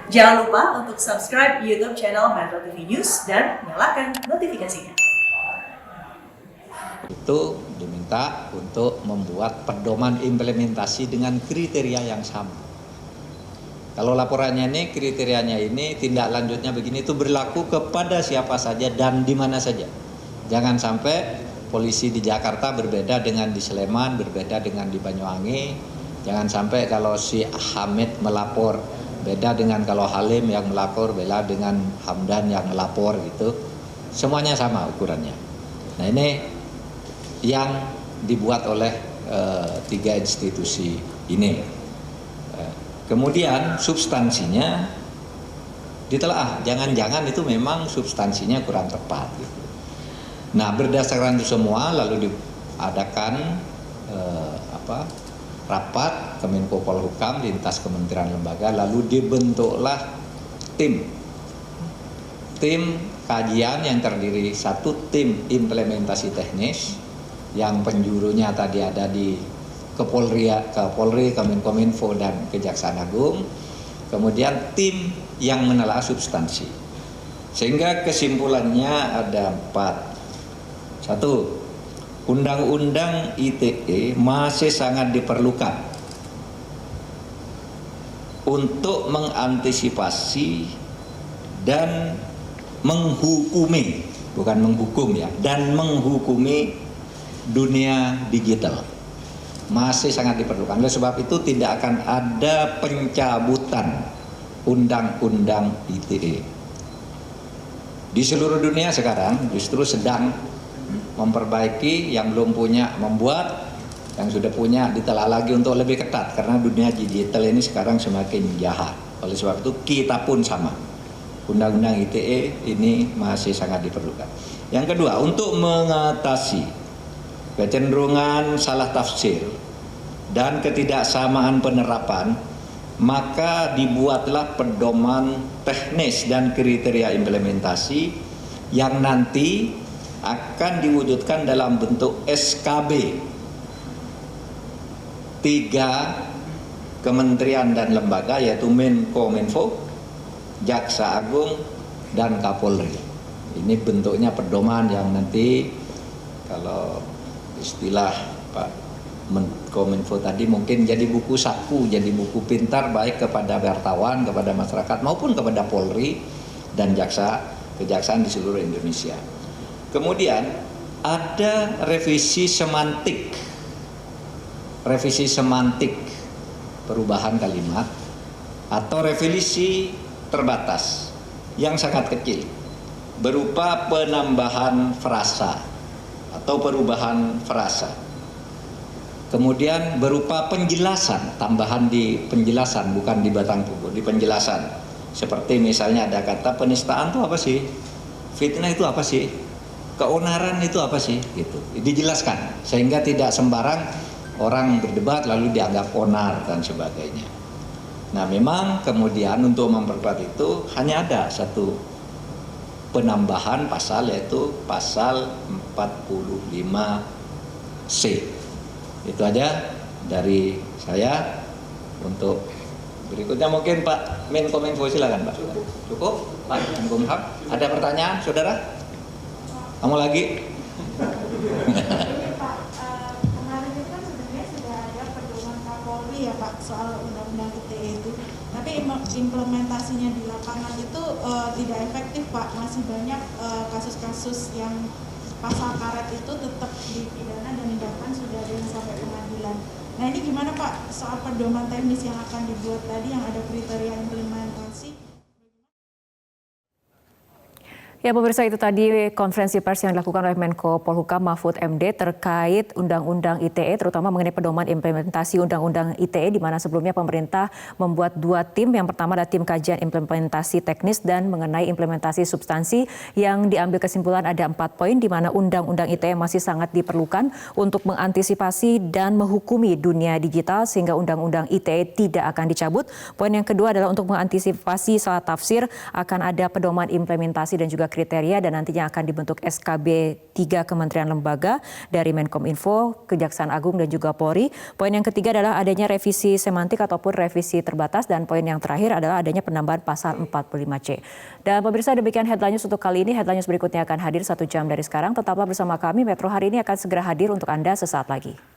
Jangan lupa untuk subscribe YouTube channel Metro TV News dan nyalakan notifikasinya. Itu diminta untuk membuat pedoman implementasi dengan kriteria yang sama. Kalau laporannya ini, kriterianya ini, tindak lanjutnya begini, itu berlaku kepada siapa saja dan di mana saja. Jangan sampai polisi di Jakarta berbeda dengan di Sleman, berbeda dengan di Banyuwangi. Jangan sampai kalau si Hamid melapor beda dengan kalau Halim yang melapor, beda dengan Hamdan yang melapor gitu. Semuanya sama ukurannya. Nah ini yang dibuat oleh tiga institusi ini. Kemudian substansinya ditelaah, jangan-jangan itu memang substansinya kurang tepat. Gitu. Nah berdasarkan itu semua lalu diadakan rapat Kemenko Polhukam lintas kementerian lembaga, lalu dibentuklah tim kajian yang terdiri satu tim implementasi teknis yang penjurunya tadi ada di Kapolri, Kemenkominfo dan Kejaksaan Agung, kemudian tim yang menelaah substansi, sehingga kesimpulannya ada 4. 1. Undang-undang ITE masih sangat diperlukan untuk mengantisipasi dan menghukumi, bukan menghukum ya, dan menghukumi dunia digital. Masih sangat diperlukan. Oleh sebab itu tidak akan ada pencabutan undang-undang ITE. Di seluruh dunia sekarang justru sedang memperbaiki, yang belum punya membuat, yang sudah punya ditelaah lagi untuk lebih ketat karena dunia digital ini sekarang semakin jahat. Oleh sebab itu kita pun sama. Undang-undang ITE ini masih sangat diperlukan. Yang kedua, untuk mengatasi kecenderungan salah tafsir dan ketidaksamaan penerapan, maka dibuatlah pedoman teknis dan kriteria implementasi yang nanti akan diwujudkan dalam bentuk SKB 3 kementerian dan lembaga, yaitu Menkominfo, Jaksa Agung, dan Kapolri. Ini bentuknya pedoman yang nanti kalau istilah Pak Menkominfo tadi mungkin jadi buku saku, jadi buku pintar baik kepada wartawan, kepada masyarakat maupun kepada Polri dan kejaksaan di seluruh Indonesia. Kemudian ada revisi semantik, perubahan kalimat atau revisi terbatas yang sangat kecil berupa penambahan frasa atau perubahan frasa. Kemudian berupa penjelasan, tambahan di penjelasan, bukan di batang tubuh, di penjelasan. Seperti misalnya ada kata penistaan itu apa sih? Fitnah itu apa sih? Keonaran itu apa sih? Gitu. Dijelaskan sehingga tidak sembarang orang berdebat lalu dianggap onar dan sebagainya. Nah, memang kemudian untuk memperkuat itu hanya ada satu penambahan pasal, yaitu pasal 45C. Itu aja dari saya. Untuk berikutnya mungkin Pak Menkominfo, silakan Pak. Cukup Pak Menkumham. Ada pertanyaan, saudara? Kamu lagi? Pak, kemarin itu kan sebenarnya sudah ada pedoman Kapolri ya Pak soal undang-undang ITE itu, tapi implementasinya di lapangan itu tidak efektif Pak. Masih banyak kasus-kasus yang pasal karet itu tetap dipidana dan bahkan sudah ada yang sampai pengadilan. Nah ini gimana Pak soal pedoman teknis yang akan dibuat tadi yang ada kriteria implementasi? Ya pemirsa, itu tadi konferensi pers yang dilakukan oleh Menko Polhukam Mahfud MD terkait Undang-Undang ITE, terutama mengenai pedoman implementasi Undang-Undang ITE, di mana sebelumnya pemerintah membuat 2 tim. Yang pertama ada tim kajian implementasi teknis dan mengenai implementasi substansi, yang diambil kesimpulan ada 4 poin, di mana Undang-Undang ITE masih sangat diperlukan untuk mengantisipasi dan menghukumi dunia digital, sehingga Undang-Undang ITE tidak akan dicabut. Poin yang kedua adalah untuk mengantisipasi salah tafsir, akan ada pedoman implementasi dan juga kriteria dan nantinya akan dibentuk SKB 3 kementerian lembaga dari Menkominfo, Kejaksaan Agung dan juga Polri. Poin yang ketiga adalah adanya revisi semantik ataupun revisi terbatas dan poin yang terakhir adalah adanya penambahan pasal 45C. Dan pemirsa, demikian Headline News untuk kali ini. Headline News berikutnya akan hadir 1 jam dari sekarang. Tetaplah bersama kami, Metro Hari ini akan segera hadir untuk Anda sesaat lagi.